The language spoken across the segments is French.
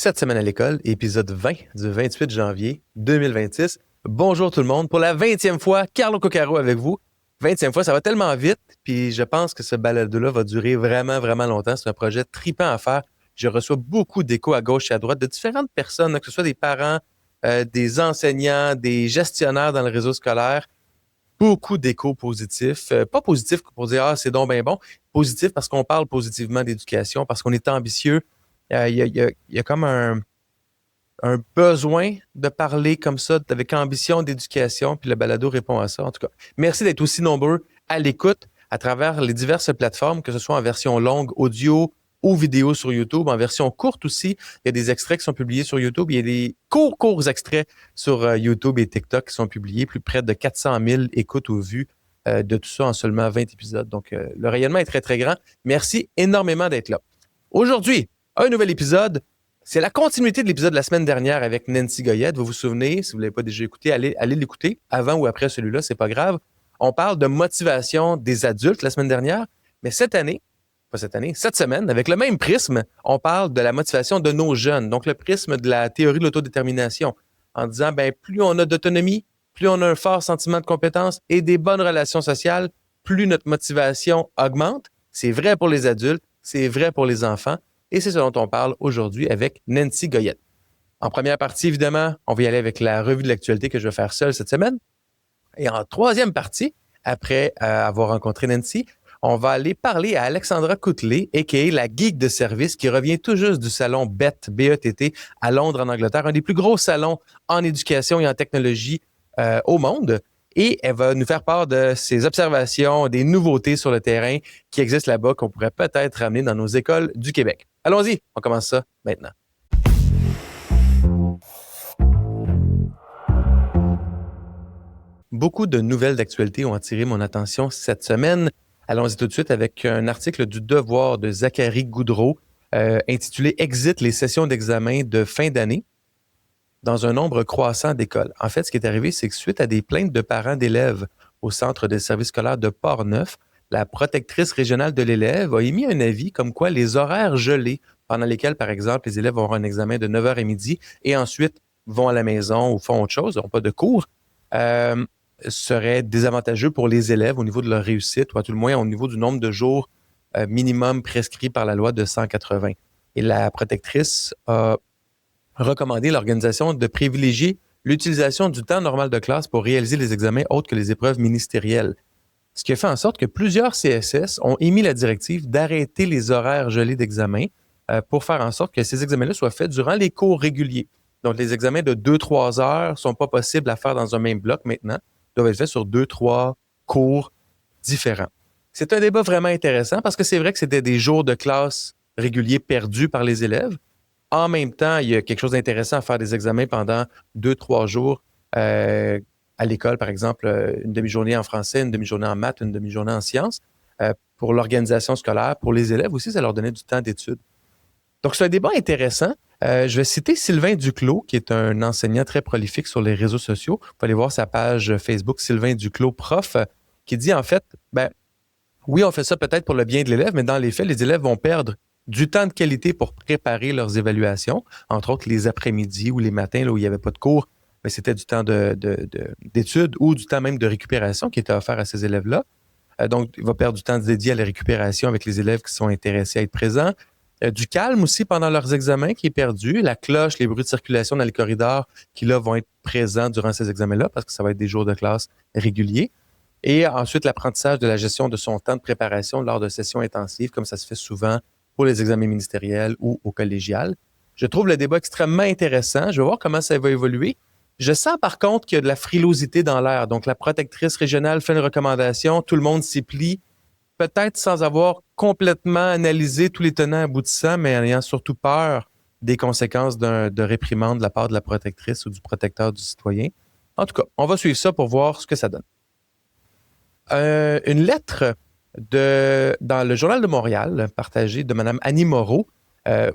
Cette semaine à l'école, épisode 20 du 28 janvier 2026. Bonjour tout le monde. Pour la 20e fois, Carlo Coccaro avec vous. 20e fois, ça va tellement vite, puis je pense que ce balado-là va durer vraiment, vraiment longtemps. C'est un projet tripant à faire. Je reçois beaucoup d'échos à gauche et à droite de différentes personnes, que ce soit des parents, des enseignants, des gestionnaires dans le réseau scolaire. Beaucoup d'échos positifs. Pas positifs pour dire « Ah, c'est donc bien bon ». Positifs parce qu'on parle positivement d'éducation, parce qu'on est ambitieux. Il y a comme un besoin de parler comme ça, avec ambition d'éducation, puis le balado répond à ça. En tout cas, merci d'être aussi nombreux à l'écoute à travers les diverses plateformes, que ce soit en version longue, audio ou vidéo sur YouTube, en version courte aussi. Il y a des extraits qui sont publiés sur YouTube. Il y a des courts extraits sur YouTube et TikTok qui sont publiés. Plus près de 400 000 écoutes ou vues de tout ça en seulement 20 épisodes. Donc, le rayonnement est très, très grand. Merci énormément d'être là. Aujourd'hui, un nouvel épisode. C'est la continuité de l'épisode de la semaine dernière avec Nancy Goyette. Vous vous souvenez, si vous ne l'avez pas déjà écouté, allez l'écouter avant ou après celui-là, c'est pas grave. On parle de motivation des adultes la semaine dernière, mais cette semaine, avec le même prisme, on parle de la motivation de nos jeunes. Donc, le prisme de la théorie de l'autodétermination, en disant, plus on a d'autonomie, plus on a un fort sentiment de compétence et des bonnes relations sociales, plus notre motivation augmente. C'est vrai pour les adultes, c'est vrai pour les enfants. Et c'est ce dont on parle aujourd'hui avec Nancy Goyette. En première partie, évidemment, on va y aller avec la revue de l'actualité que je vais faire seule cette semaine. Et en troisième partie, après avoir rencontré Nancy, on va aller parler à Alexandra Coutelet, a.k.a. la geek de service, qui revient tout juste du salon BETT, B-E-T-T, à Londres, en Angleterre, un des plus gros salons en éducation et en technologie au monde. Et elle va nous faire part de ses observations, des nouveautés sur le terrain qui existent là-bas qu'on pourrait peut-être ramener dans nos écoles du Québec. Allons-y, on commence ça maintenant. Beaucoup de nouvelles d'actualité ont attiré mon attention cette semaine. Allons-y tout de suite avec un article du Devoir de Zachary Goudreau intitulé « Exit les sessions d'examen de fin d'année ». Dans un nombre croissant d'écoles. En fait, ce qui est arrivé, c'est que suite à des plaintes de parents d'élèves au centre de service scolaire de Portneuf, la protectrice régionale de l'élève a émis un avis comme quoi les horaires gelés, pendant lesquels, par exemple, les élèves auront un examen de 9h à midi et ensuite vont à la maison ou font autre chose, n'ont pas de cours, seraient désavantageux pour les élèves au niveau de leur réussite, ou à tout le moins au niveau du nombre de jours minimum prescrit par la loi de 180. Et la protectrice a recommander l'organisation de privilégier l'utilisation du temps normal de classe pour réaliser les examens autres que les épreuves ministérielles. Ce qui a fait en sorte que plusieurs CSS ont émis la directive d'arrêter les horaires gelés d'examen pour faire en sorte que ces examens-là soient faits durant les cours réguliers. Donc, les examens de 2-3 heures ne sont pas possibles à faire dans un même bloc maintenant, doivent être faits sur 2-3 cours différents. C'est un débat vraiment intéressant parce que c'est vrai que c'était des jours de classe réguliers perdus par les élèves. En même temps, il y a quelque chose d'intéressant à faire des examens pendant 2-3 jours à l'école, par exemple, une demi-journée en français, une demi-journée en maths, une demi-journée en sciences. Pour l'organisation scolaire, pour les élèves aussi, ça leur donnait du temps d'études. Donc, c'est un débat intéressant. Je vais citer Sylvain Duclos, qui est un enseignant très prolifique sur les réseaux sociaux. Vous pouvez aller voir sa page Facebook, Sylvain Duclos, prof, qui dit en fait, oui, on fait ça peut-être pour le bien de l'élève, mais dans les faits, les élèves vont perdre du temps de qualité pour préparer leurs évaluations, entre autres les après-midi ou les matins là, où il n'y avait pas de cours, mais c'était du temps d'études ou du temps même de récupération qui était offert à ces élèves-là. Donc, il va perdre du temps dédié à la récupération avec les élèves qui sont intéressés à être présents. Du calme aussi pendant leurs examens qui est perdu. La cloche, les bruits de circulation dans les corridors qui, là, vont être présents durant ces examens-là parce que ça va être des jours de classe réguliers. Et ensuite, l'apprentissage de la gestion de son temps de préparation lors de sessions intensives, comme ça se fait souvent pour les examens ministériels ou au collégial. Je trouve le débat extrêmement intéressant. Je vais voir comment ça va évoluer. Je sens par contre qu'il y a de la frilosité dans l'air. Donc, la protectrice régionale fait une recommandation, tout le monde s'y plie, peut-être sans avoir complètement analysé tous les tenants aboutissants, mais en ayant surtout peur des conséquences de réprimande de la part de la protectrice ou du protecteur du citoyen. En tout cas, on va suivre ça pour voir ce que ça donne. Une lettre dans le Journal de Montréal, partagée de Mme Annie Moreau,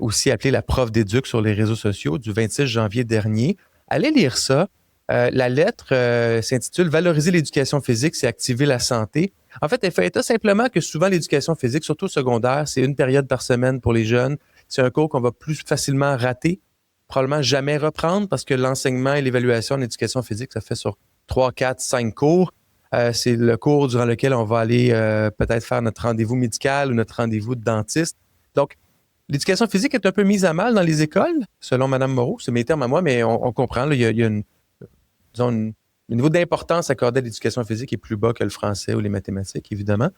aussi appelée la prof d'éduc sur les réseaux sociaux, du 26 janvier dernier. Allez lire ça. La lettre s'intitule « Valoriser l'éducation physique, c'est activer la santé ». En fait, elle fait état simplement que souvent l'éducation physique, surtout secondaire, c'est une période par semaine pour les jeunes. C'est un cours qu'on va plus facilement rater probablement jamais reprendre parce que l'enseignement et l'évaluation en éducation physique, ça fait sur 3, 4, 5 cours. C'est le cours durant lequel on va aller peut-être faire notre rendez-vous médical ou notre rendez-vous de dentiste. Donc, l'éducation physique est un peu mise à mal dans les écoles, selon Mme Moreau. C'est mes termes à moi, mais on comprend. Là, il y a le niveau d'importance accordé à l'éducation physique est plus bas que le français ou les mathématiques, évidemment.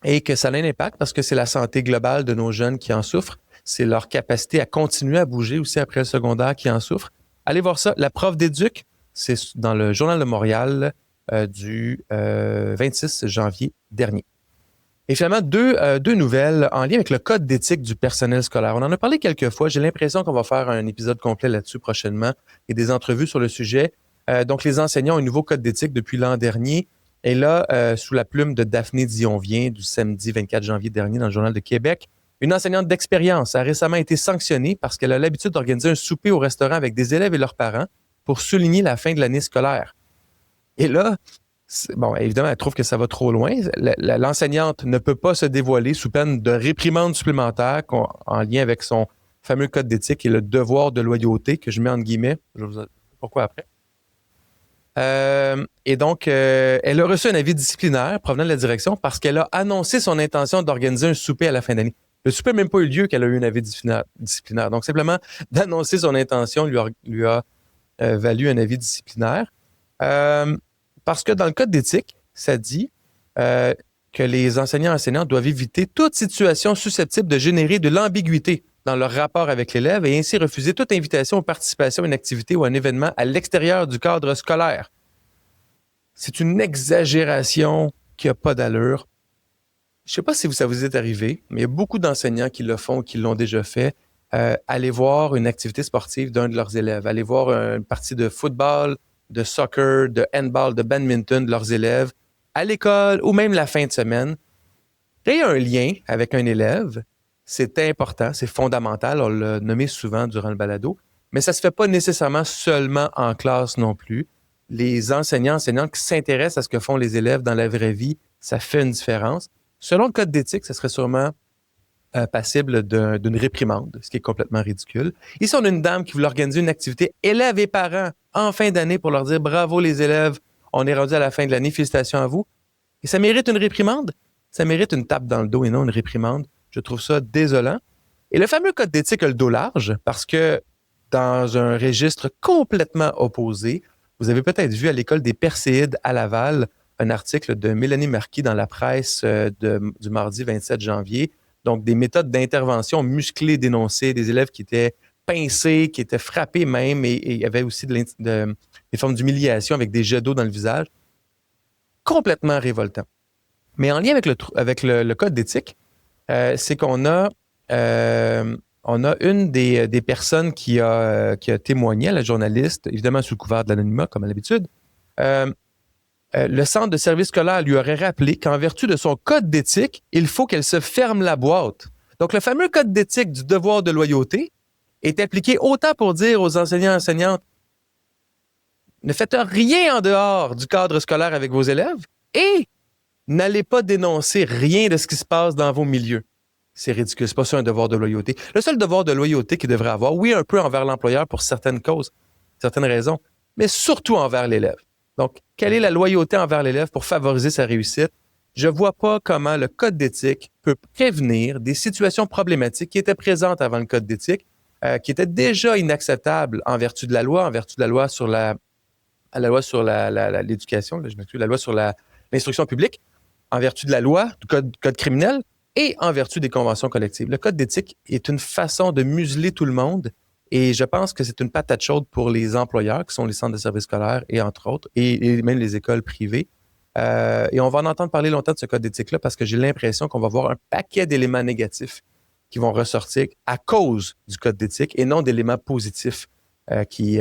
Et que ça a un impact parce que c'est la santé globale de nos jeunes qui en souffrent. C'est leur capacité à continuer à bouger aussi après le secondaire qui en souffre. Allez voir ça. La prof d'éduc, c'est dans le Journal de Montréal du 26 janvier dernier. Et finalement, deux nouvelles en lien avec le code d'éthique du personnel scolaire. On en a parlé quelques fois. J'ai l'impression qu'on va faire un épisode complet là-dessus prochainement et des entrevues sur le sujet. Donc, les enseignants ont un nouveau code d'éthique depuis l'an dernier. Et là, sous la plume de Daphné Dionvien du samedi 24 janvier dernier dans le Journal de Québec, une enseignante d'expérience a récemment été sanctionnée parce qu'elle a l'habitude d'organiser un souper au restaurant avec des élèves et leurs parents pour souligner la fin de l'année scolaire. Et là, bon, évidemment, elle trouve que ça va trop loin. L'enseignante ne peut pas se dévoiler sous peine de réprimande supplémentaire en lien avec son fameux code d'éthique et le devoir de loyauté que je mets entre guillemets. Je vais vous dire pourquoi après. Et donc, elle a reçu un avis disciplinaire provenant de la direction parce qu'elle a annoncé son intention d'organiser un souper à la fin d'année. Le souper n'a même pas eu lieu qu'elle a eu un avis disciplinaire. Donc, simplement, d'annoncer son intention lui a valu un avis disciplinaire. Parce que dans le code d'éthique, ça dit que les enseignants et enseignantes doivent éviter toute situation susceptible de générer de l'ambiguïté dans leur rapport avec l'élève et ainsi refuser toute invitation ou participation à une activité ou à un événement à l'extérieur du cadre scolaire. C'est une exagération qui n'a pas d'allure. Je ne sais pas si ça vous est arrivé, mais il y a beaucoup d'enseignants qui le font ou qui l'ont déjà fait. Aller voir une activité sportive d'un de leurs élèves, aller voir une partie de football, de soccer, de handball, de badminton de leurs élèves à l'école ou même la fin de semaine. Créer un lien avec un élève, c'est important, c'est fondamental, on l'a nommé souvent durant le balado, mais ça ne se fait pas nécessairement seulement en classe non plus. Les enseignants qui s'intéressent à ce que font les élèves dans la vraie vie, ça fait une différence. Selon le code d'éthique, ça serait sûrement passible d'une réprimande, ce qui est complètement ridicule. Ici, on a une dame qui voulait organiser une activité élèves et parents en fin d'année pour leur dire bravo les élèves, on est rendu à la fin de l'année, félicitations à vous. Et ça mérite une réprimande? Ça mérite une tape dans le dos et non une réprimande. Je trouve ça désolant. Et le fameux code d'éthique a le dos large parce que dans un registre complètement opposé, vous avez peut-être vu à l'école des Perséides à Laval un article de Mélanie Marquis dans la presse du mardi 27 janvier. Donc, des méthodes d'intervention musclées dénoncées, des élèves qui étaient pincés, qui étaient frappés même, et il y avait aussi des formes d'humiliation avec des jets d'eau dans le visage. Complètement révoltant. Mais en lien avec le code d'éthique, c'est qu'on a une des personnes qui a témoigné à la journaliste, évidemment sous couvert de l'anonymat, comme à l'habitude. Le centre de service scolaire lui aurait rappelé qu'en vertu de son code d'éthique, il faut qu'elle se ferme la boîte. Donc, le fameux code d'éthique du devoir de loyauté est appliqué autant pour dire aux enseignants et enseignantes ne faites rien en dehors du cadre scolaire avec vos élèves et n'allez pas dénoncer rien de ce qui se passe dans vos milieux. C'est ridicule, c'est pas ça un devoir de loyauté. Le seul devoir de loyauté qu'il devrait avoir, oui, un peu envers l'employeur pour certaines causes, certaines raisons, mais surtout envers l'élève. Donc, quelle est la loyauté envers l'élève pour favoriser sa réussite? Je ne vois pas comment le code d'éthique peut prévenir des situations problématiques qui étaient présentes avant le code d'éthique, qui étaient déjà inacceptables en vertu de la loi sur l'éducation, la loi sur l'instruction publique, en vertu de la loi, du code criminel et en vertu des conventions collectives. Le code d'éthique est une façon de museler tout le monde et je pense que c'est une patate chaude pour les employeurs qui sont les centres de services scolaires et entre autres, et même les écoles privées. Et on va en entendre parler longtemps de ce code d'éthique-là parce que j'ai l'impression qu'on va voir un paquet d'éléments négatifs qui vont ressortir à cause du code d'éthique et non d'éléments positifs qui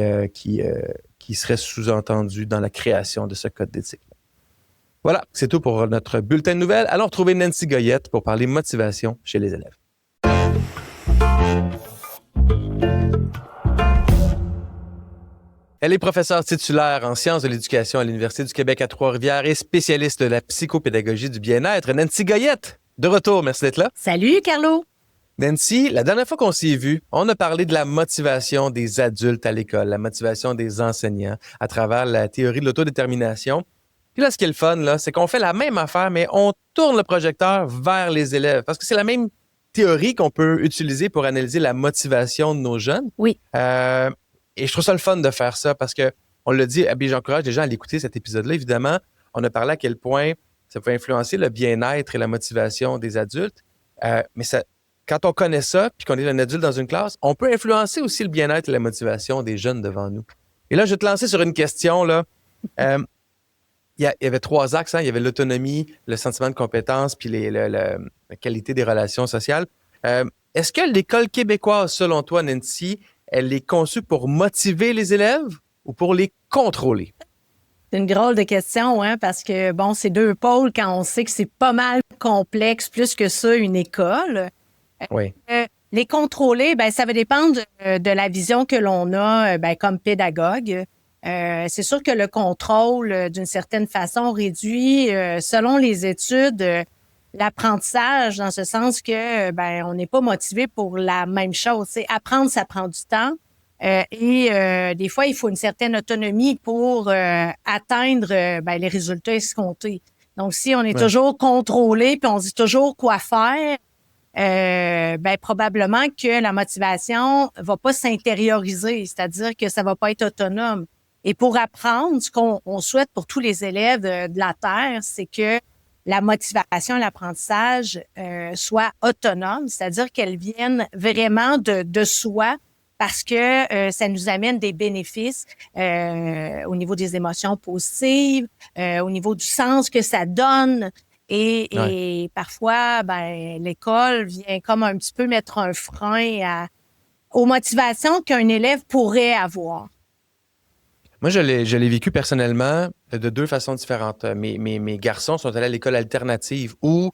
seraient sous-entendus dans la création de ce code d'éthique. Voilà, c'est tout pour notre bulletin de nouvelles. Allons retrouver Nancy Goyette pour parler motivation chez les élèves. Elle est professeure titulaire en sciences de l'éducation à l'Université du Québec à Trois-Rivières et spécialiste de la psychopédagogie du bien-être. Nancy Goyette, de retour, merci d'être là. Salut, Carlo. Nancy, la dernière fois qu'on s'est vu, on a parlé de la motivation des adultes à l'école, la motivation des enseignants à travers la théorie de l'autodétermination. Puis là, ce qui est le fun, là, c'est qu'on fait la même affaire, mais on tourne le projecteur vers les élèves parce que c'est la même théorie qu'on peut utiliser pour analyser la motivation de nos jeunes. Oui. Et je trouve ça le fun de faire ça parce que on l'a dit, j'encourage les gens à l'écouter cet épisode-là. Évidemment, on a parlé à quel point ça peut influencer le bien-être et la motivation des adultes. Mais quand on connaît ça, puis qu'on est un adulte dans une classe, on peut influencer aussi le bien-être et la motivation des jeunes devant nous. Et là, je vais te lancer sur une question, là. Il y avait 3 axes, hein. Il y avait l'autonomie, le sentiment de compétence, puis la qualité des relations sociales. Est-ce que l'école québécoise, selon toi, Nancy, elle est conçue pour motiver les élèves ou pour les contrôler? C'est une drôle de question, hein, parce que, bon, c'est 2 pôles quand on sait que c'est pas mal complexe, plus que ça, une école. Oui. Les contrôler, ben ça va dépendre de la vision que l'on a comme pédagogue. C'est sûr que le contrôle, d'une certaine façon, réduit, selon les études, l'apprentissage, dans ce sens que on n'est pas motivé pour la même chose. T'sais, apprendre, ça prend du temps. Des fois, il faut une certaine autonomie pour atteindre les résultats escomptés. Donc, si on est toujours contrôlé puis on dit toujours quoi faire, probablement que la motivation va pas s'intérioriser, c'est-à-dire que ça va pas être autonome. Et pour apprendre, ce qu'on souhaite pour tous les élèves de la Terre, c'est que la motivation, l'apprentissage soit autonome, c'est-à-dire qu'elle vienne vraiment de soi parce que ça nous amène des bénéfices au niveau des émotions positives, au niveau du sens que ça donne. Et parfois, l'école vient comme un petit peu mettre un frein aux motivations qu'un élève pourrait avoir. Moi, je l'ai vécu personnellement de 2 façons différentes. Mes garçons sont allés à l'école alternative où,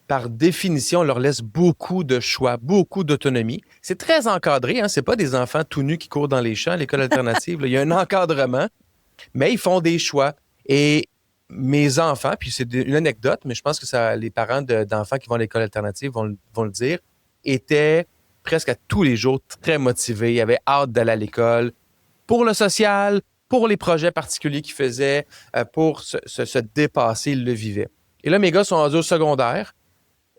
par définition, on leur laisse beaucoup de choix, beaucoup d'autonomie. C'est très encadré, hein? C'est pas des enfants tout nus qui courent dans les champs, l'école alternative. Là, il y a un encadrement, mais ils font des choix. Et mes enfants, puis c'est une anecdote, mais je pense que les parents d'enfants qui vont à l'école alternative vont le dire, étaient presque à tous les jours très motivés. Ils avaient hâte d'aller à l'école pour le social, pour les projets particuliers qu'ils faisaient, pour se dépasser, ils le vivaient. Et là, mes gars sont rendus au secondaire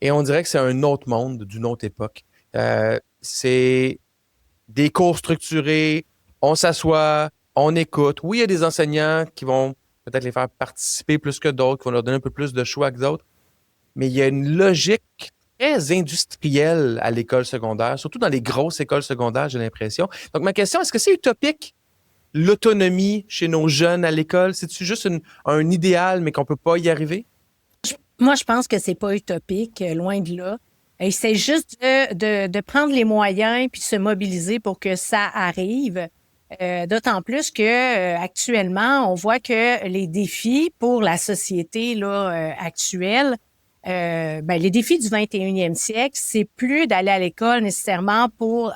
et on dirait que c'est un autre monde d'une autre époque. C'est des cours structurés, on s'assoit, on écoute. Oui, il y a des enseignants qui vont peut-être les faire participer plus que d'autres, qui vont leur donner un peu plus de choix que d'autres, mais il y a une logique très industrielle à l'école secondaire, surtout dans les grosses écoles secondaires, j'ai l'impression. Donc, ma question, est-ce que c'est utopique, l'autonomie chez nos jeunes à l'école? C'est-tu juste un idéal, mais qu'on peut pas y arriver? Moi, je pense que c'est pas utopique, loin de là. Il s'agit juste de prendre les moyens puis se mobiliser pour que ça arrive. D'autant plus que actuellement, on voit que les défis pour la société là actuelle, les défis du 21e siècle, c'est plus d'aller à l'école nécessairement pour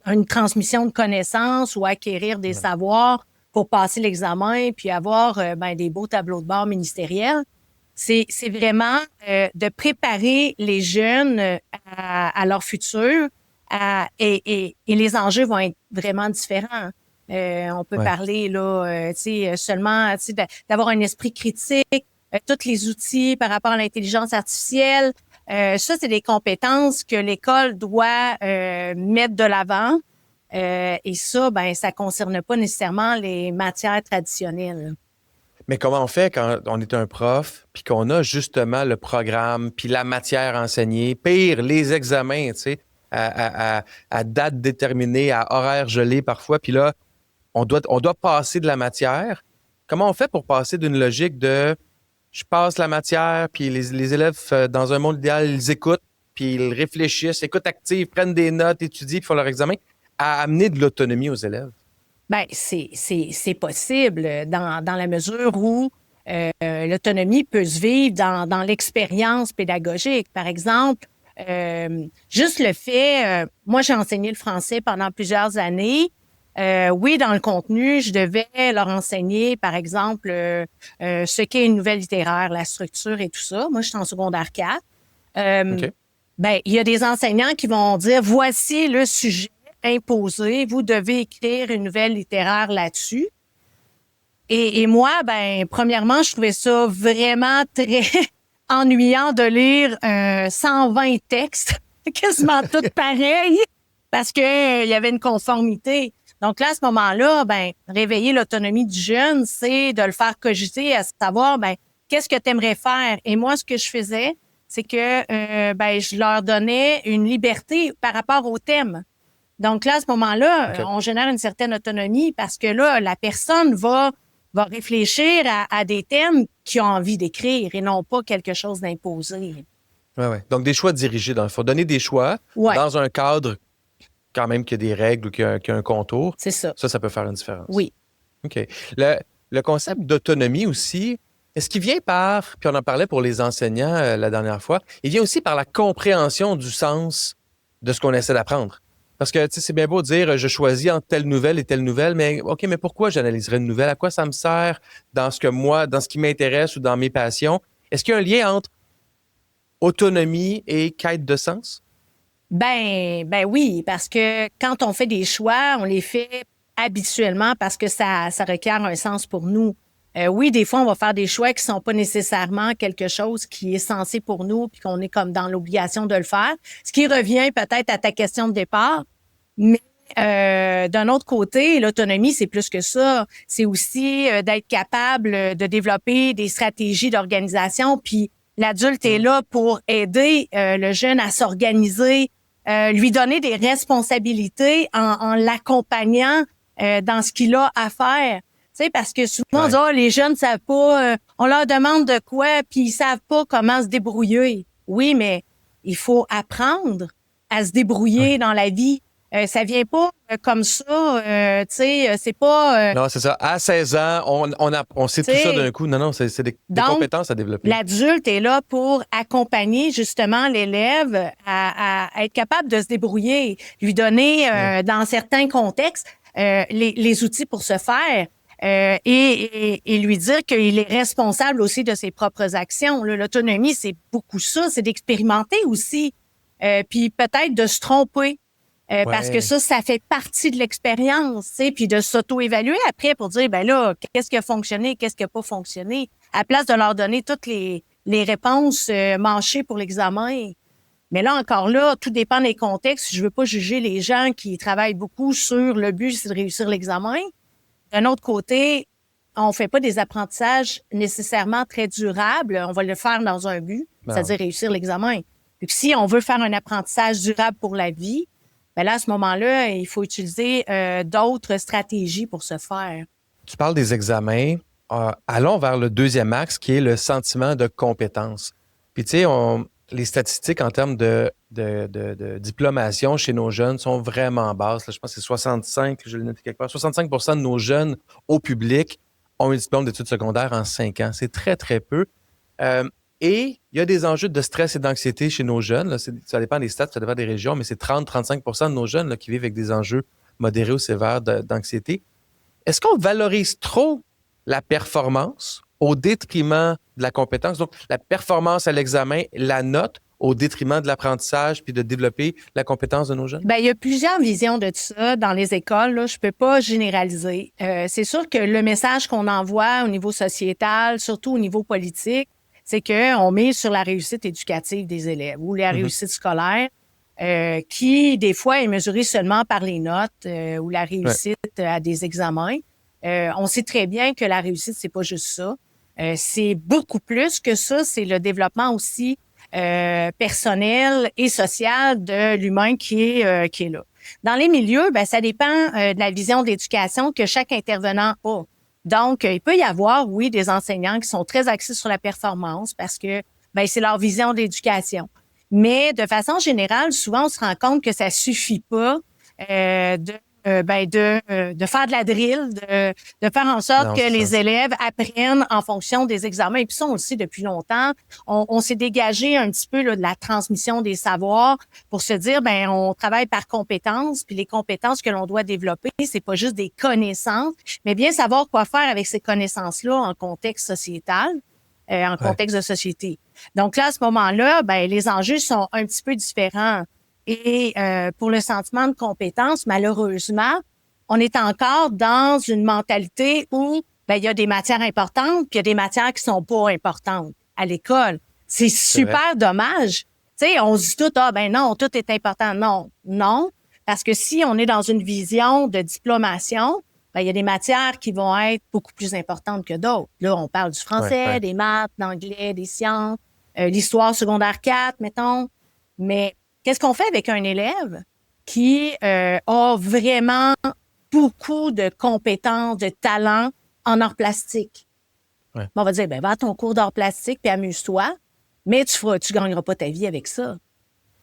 une transmission de connaissances ou acquérir des savoirs pour passer l'examen puis avoir des beaux tableaux de bord ministériels. C'est vraiment de préparer les jeunes à leur futur et les enjeux vont être vraiment différents. On peut parler là, seulement d'avoir un esprit critique, tous les outils par rapport à l'intelligence artificielle. Ça, c'est des compétences que l'école doit mettre de l'avant. Et ça, ça concerne pas nécessairement les matières traditionnelles. Mais comment on fait quand on est un prof, puis qu'on a justement le programme, puis la matière enseignée, pire, les examens, tu sais, à date déterminée, à horaire gelé parfois, puis là, on doit passer de la matière. Comment on fait pour passer d'une logique de je passe la matière, puis les élèves, dans un monde idéal, ils écoutent, puis ils réfléchissent, écoute active, prennent des notes, étudient, puis font leur examen, à amener de l'autonomie aux élèves? C'est possible dans la mesure où l'autonomie peut se vivre dans l'expérience pédagogique. Par exemple, juste le fait, moi j'ai enseigné le français pendant plusieurs années. Oui, dans le contenu, je devais leur enseigner, par exemple, ce qu'est une nouvelle littéraire, la structure et tout ça. Moi, je suis en secondaire 4. OK. Ben, il y a des enseignants qui vont dire, voici le sujet imposé, vous devez écrire une nouvelle littéraire là-dessus. Et moi, ben, premièrement, je trouvais ça vraiment très ennuyant de lire 120 textes, quasiment tous pareils, parce que il y avait une conformité. Donc là, à ce moment-là, ben, réveiller l'autonomie du jeune, c'est de le faire cogiter à savoir, ben, qu'est-ce que tu aimerais faire? Et moi, ce que je faisais, c'est que ben, je leur donnais une liberté par rapport au thème. Donc là, à ce moment-là, OK. on génère une certaine autonomie parce que là, la personne va réfléchir à des thèmes qu'ils ont envie d'écrire et non pas quelque chose d'imposé. Ouais, ouais. Donc, des choix dirigés, dans le fond. Donner des choix Ouais, dans un cadre quand même qu'il y a des règles ou qu'il y a un contour. c'est ça. Ça peut faire une différence. Oui. OK. Le concept d'autonomie aussi, est-ce qu'il vient par, puis on en parlait pour les enseignants la dernière fois, il vient aussi par la compréhension du sens de ce qu'on essaie d'apprendre. Parce que, tu sais, c'est bien beau de dire, je choisis entre telle nouvelle et telle nouvelle, mais OK, mais pourquoi j'analyserais une nouvelle? À quoi ça me sert dans ce qui m'intéresse ou dans mes passions? Est-ce qu'il y a un lien entre autonomie et quête de sens? Ben oui, parce que quand on fait des choix, on les fait habituellement parce que ça requiert un sens pour nous. Oui, des fois, on va faire des choix qui sont pas nécessairement quelque chose qui est censé pour nous puis qu'on est comme dans l'obligation de le faire. Ce qui revient peut-être à ta question de départ. Mais d'un autre côté, l'autonomie, c'est plus que ça. C'est aussi d'être capable de développer des stratégies d'organisation. Puis l'adulte est là pour aider le jeune à s'organiser, lui donner des responsabilités en l'accompagnant dans ce qu'il a à faire. Tu sais, parce que souvent, on dit, oh, les jeunes savent pas, on leur demande de quoi, puis ils savent pas comment se débrouiller. Oui, mais il faut apprendre à se débrouiller dans la vie. Ça vient pas comme ça, tu sais, c'est pas... Non, c'est ça. À 16 ans, on sait tout ça d'un coup. Non, non, c'est des donc, compétences à développer. l'adulte est là pour accompagner justement l'élève à être capable de se débrouiller, lui donner, dans certains contextes, les outils pour se faire. Et lui dire qu'il est responsable aussi de ses propres actions. Là, l'autonomie, c'est beaucoup ça, c'est d'expérimenter aussi, puis peut-être de se tromper. Parce que ça fait partie de l'expérience, tu sais, puis de s'auto-évaluer après pour dire, ben là, qu'est-ce qui a fonctionné, qu'est-ce qui a pas fonctionné, à place de leur donner toutes les réponses manchées pour l'examen. Mais là, encore là, tout dépend des contextes. Je veux pas juger les gens qui travaillent beaucoup sur le but, c'est de réussir l'examen. D'un autre côté, on fait pas des apprentissages nécessairement très durables. On va le faire dans un but, c'est-à-dire réussir l'examen. Puis si on veut faire un apprentissage durable pour la vie, ben là, à ce moment-là, il faut utiliser d'autres stratégies pour ce faire. Tu parles des examens. Allons vers le deuxième axe qui est le sentiment de compétence. Puis tu sais, les statistiques en termes de diplomation chez nos jeunes sont vraiment basses. Là, je pense que c'est 65, je l'ai noté quelque part, 65% de nos jeunes au public ont un diplôme d'études secondaires en 5 ans. C'est très, très peu. Et il y a des enjeux de stress et d'anxiété chez nos jeunes. Là, ça dépend des stats, ça dépend des régions, mais c'est 30-35% de nos jeunes là, qui vivent avec des enjeux modérés ou sévères d'anxiété. Est-ce qu'on valorise trop la performance au détriment de la compétence? Donc, la performance à l'examen, la note, au détriment de l'apprentissage puis de développer la compétence de nos jeunes? Ben, il y a plusieurs visions de ça dans les écoles. Là. Je peux pas généraliser. C'est sûr que le message qu'on envoie au niveau sociétal, surtout au niveau politique, c'est qu'on met sur la réussite éducative des élèves ou la réussite scolaire, qui, des fois, est mesurée seulement par les notes ou la réussite à des examens. On sait très bien que la réussite, c'est pas juste ça. C'est beaucoup plus que ça. C'est le développement aussi personnel et social de l'humain qui est là. Dans les milieux, ben ça dépend de la vision de l'éducation que chaque intervenant a. Donc, il peut y avoir, oui, des enseignants qui sont très axés sur la performance parce que ben c'est leur vision de l'éducation. Mais de façon générale, souvent, on se rend compte que ça suffit pas de faire de la drill, de faire en sorte que les élèves apprennent en fonction des examens. Et puis ça, on le sait depuis longtemps. On s'est dégagé un petit peu là, de la transmission des savoirs pour se dire, ben on travaille par compétences. Puis les compétences que l'on doit développer, c'est pas juste des connaissances, mais bien savoir quoi faire avec ces connaissances-là en contexte sociétal. en contexte de société. Donc là, à ce moment-là, ben, les enjeux sont un petit peu différents. Et pour le sentiment de compétence, malheureusement, on est encore dans une mentalité où ben, il y a des matières importantes puis il y a des matières qui sont pas importantes à l'école. C'est super dommage. Tu sais, on se dit tout, ah ben non, tout est important. Non, parce que si on est dans une vision de diplomation, ben, il y a des matières qui vont être beaucoup plus importantes que d'autres. Là, on parle du français, des maths, d'anglais, des sciences, l'histoire secondaire 4, mettons. Mais qu'est-ce qu'on fait avec un élève qui a vraiment beaucoup de compétences, de talents en arts plastiques? Ouais. On va dire, ben, va à ton cours d'arts plastiques puis amuse-toi, mais tu gagneras pas ta vie avec ça.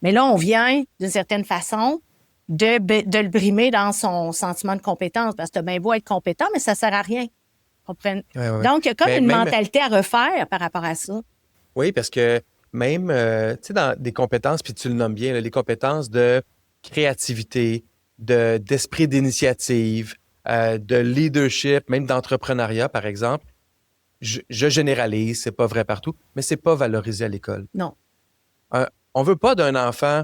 Mais là, on vient, d'une certaine façon, de le brimer dans son sentiment de compétence, parce que t'as bien beau être compétent, mais ça sert à rien. Comprennent? Ouais. Donc, il y a comme une mentalité à refaire par rapport à ça. Oui, parce que même, tu sais, dans des compétences, puis tu le nommes bien, là, les compétences de créativité, d'esprit d'initiative, de leadership, même d'entrepreneuriat, par exemple, je généralise, c'est pas vrai partout, mais c'est pas valorisé à l'école. Non. On veut pas d'un enfant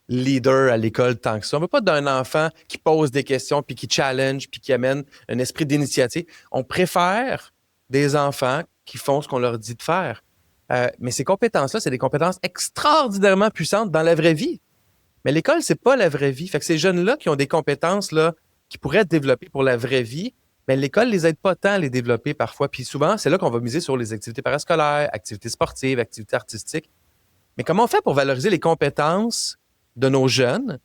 leader à l'école tant que ça. On veut pas d'un enfant qui pose des questions, puis qui challenge, puis qui amène un esprit d'initiative. On préfère des enfants qui font ce qu'on leur dit de faire. Mais ces compétences-là, c'est des compétences extraordinairement puissantes dans la vraie vie. Mais l'école, c'est pas la vraie vie. Fait que ces jeunes-là qui ont des compétences là, qui pourraient être développées pour la vraie vie, mais l'école les aide pas tant à les développer parfois. Puis souvent, c'est là qu'on va miser sur les activités parascolaires, activités sportives, activités artistiques. Mais comment on fait pour valoriser les compétences de nos jeunes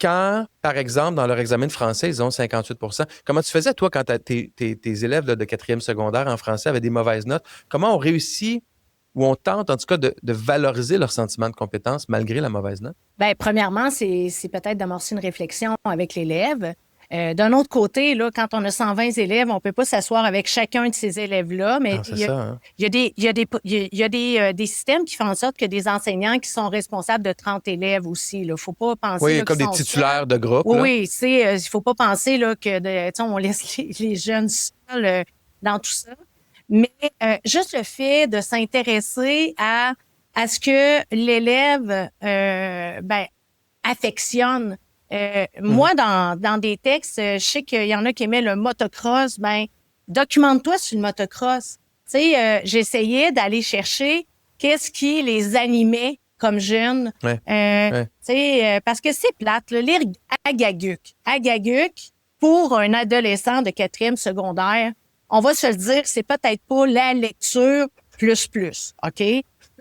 quand, par exemple, dans leur examen de français, ils ont 58 %? Comment tu faisais, toi, quand tes élèves là, de 4e secondaire en français avaient des mauvaises notes? Comment on réussit ou on tente, en tout cas, de valoriser leur sentiment de compétence malgré la mauvaise note? Bien, premièrement, c'est peut-être d'amorcer une réflexion avec l'élève. D'un autre côté, là, quand on a 120 élèves, on peut pas s'asseoir avec chacun de ces élèves-là, mais il y a des systèmes qui font en sorte que des enseignants qui sont responsables de 30 élèves aussi. Il faut pas penser... Oui, comme des titulaires de groupe. Oui, il faut pas penser là, que on laisse les jeunes seuls dans tout ça. Mais juste le fait de s'intéresser à ce que l'élève affectionne. Moi, dans des textes, je sais qu'il y en a qui aimaient le motocross. Ben, documente-toi sur le motocross. Tu sais, j'essayais d'aller chercher qu'est-ce qui les animait comme jeunes. Tu sais, parce que c'est plate, là, lire Agaguc, pour un adolescent de 4e secondaire, on va se le dire, c'est peut-être pas la lecture plus, OK?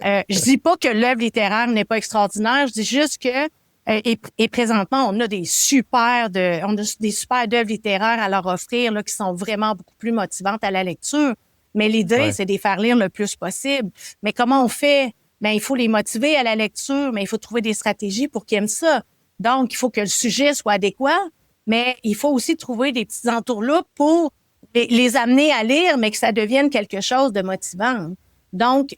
Je dis pas que l'œuvre littéraire n'est pas extraordinaire, je dis juste que et présentement, on a des super d'œuvres littéraires à leur offrir là, qui sont vraiment beaucoup plus motivantes à la lecture. Mais l'idée, c'est de les faire lire le plus possible. Mais comment on fait? Ben, il faut les motiver à la lecture, mais il faut trouver des stratégies pour qu'ils aiment ça. Donc, il faut que le sujet soit adéquat, mais il faut aussi trouver des petites entourloupes pour les amener à lire, mais que ça devienne quelque chose de motivant. Donc,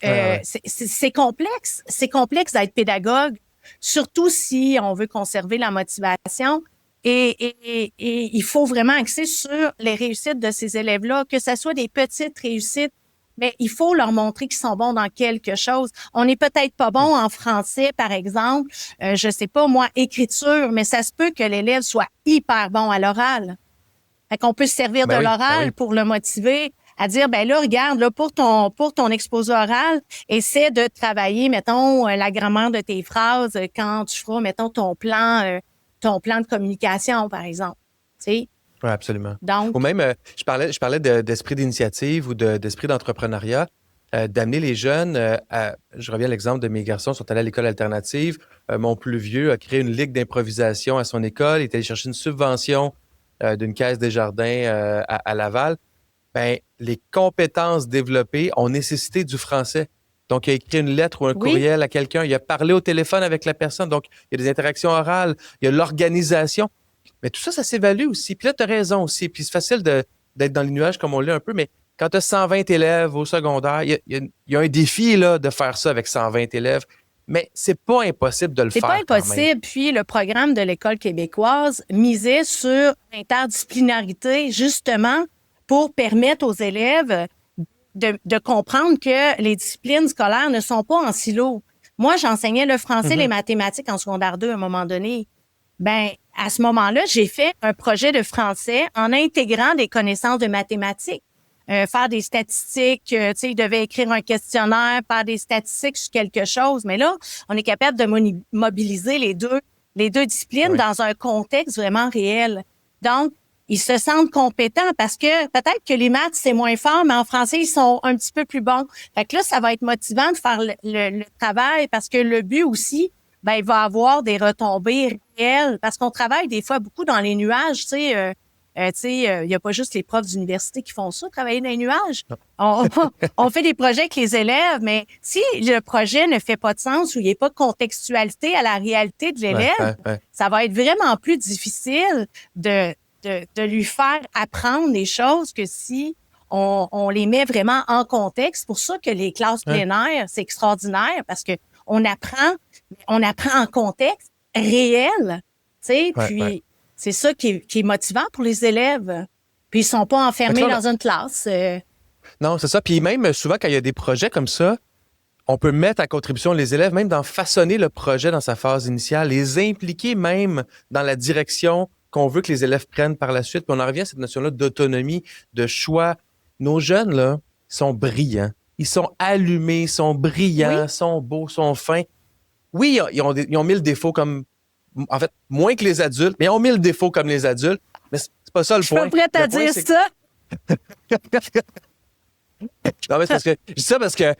c'est complexe. C'est complexe d'être pédagogue, surtout si on veut conserver la motivation. Et il faut vraiment axer sur les réussites de ces élèves-là, que ce soit des petites réussites, mais il faut leur montrer qu'ils sont bons dans quelque chose. On n'est peut-être pas bon en français, par exemple, je sais pas, moi, écriture, mais ça se peut que l'élève soit hyper bon à l'oral. Fait qu'on peut se servir de l'oral pour le motiver à dire, ben là, regarde, là, pour ton exposé oral, essaie de travailler, mettons, la grammaire de tes phrases quand tu feras, mettons, ton plan de communication, par exemple. Tu sais? Oui, absolument. Donc, ou même, je parlais d'esprit d'initiative ou d'esprit d'entrepreneuriat, d'amener les jeunes je reviens à l'exemple de mes garçons qui sont allés à l'école alternative. Mon plus vieux a créé une ligue d'improvisation à son école. Il est allé chercher une subvention d'une caisse des jardins à Laval. Ben, les compétences développées ont nécessité du français. Donc, il a écrit une lettre ou un courriel à quelqu'un. Il a parlé au téléphone avec la personne. Donc, il y a des interactions orales. Il y a l'organisation. Mais tout ça, ça s'évalue aussi. Puis là, tu as raison aussi. Puis c'est facile d'être dans les nuages comme on l'est un peu. Mais quand tu as 120 élèves au secondaire, il y a un défi là, de faire ça avec 120 élèves. Mais c'est pas impossible de le faire. C'est pas impossible. Puis le programme de l'École québécoise misait sur l'interdisciplinarité, justement, pour permettre aux élèves de comprendre que les disciplines scolaires ne sont pas en silo. Moi, j'enseignais le français, les mathématiques en secondaire 2 à un moment donné. Ben, à ce moment-là, j'ai fait un projet de français en intégrant des connaissances de mathématiques. Faire des statistiques, tu sais, il devait écrire un questionnaire, faire des statistiques sur quelque chose. Mais là, on est capable de mobiliser les deux disciplines dans un contexte vraiment réel. Donc, ils se sentent compétents parce que peut-être que les maths, c'est moins fort, mais en français, ils sont un petit peu plus bons. Fait que là, ça va être motivant de faire le travail parce que le but aussi, ben, il va avoir des retombées réelles parce qu'on travaille des fois beaucoup dans les nuages, tu sais. Il y a pas juste les profs d'université qui font ça, travailler dans les nuages. On fait des projets avec les élèves, mais si le projet ne fait pas de sens ou il n'y a pas de contextualité à la réalité de l'élève, ça va être vraiment plus difficile de lui faire apprendre des choses que si on les met vraiment en contexte. C'est pour ça que les classes plénières, c'est extraordinaire parce que on apprend en contexte réel, tu sais, puis c'est ça qui est motivant pour les élèves. Puis ils sont pas enfermés dans une classe. Non, c'est ça. Puis même souvent, quand il y a des projets comme ça, on peut mettre à contribution les élèves, même dans façonner le projet dans sa phase initiale, les impliquer même dans la direction qu'on veut que les élèves prennent par la suite. Puis on en revient à cette notion-là d'autonomie, de choix. Nos jeunes, là, sont brillants. Ils sont allumés, ils sont brillants, sont beaux, sont fins. Oui, ils ont 1000 défauts comme... En fait, moins que les adultes, mais ils ont 1000 défauts comme les adultes. Mais c'est pas ça le point. Je suis pas prête à dire ça. Non, mais c'est parce que... Je dis ça parce que,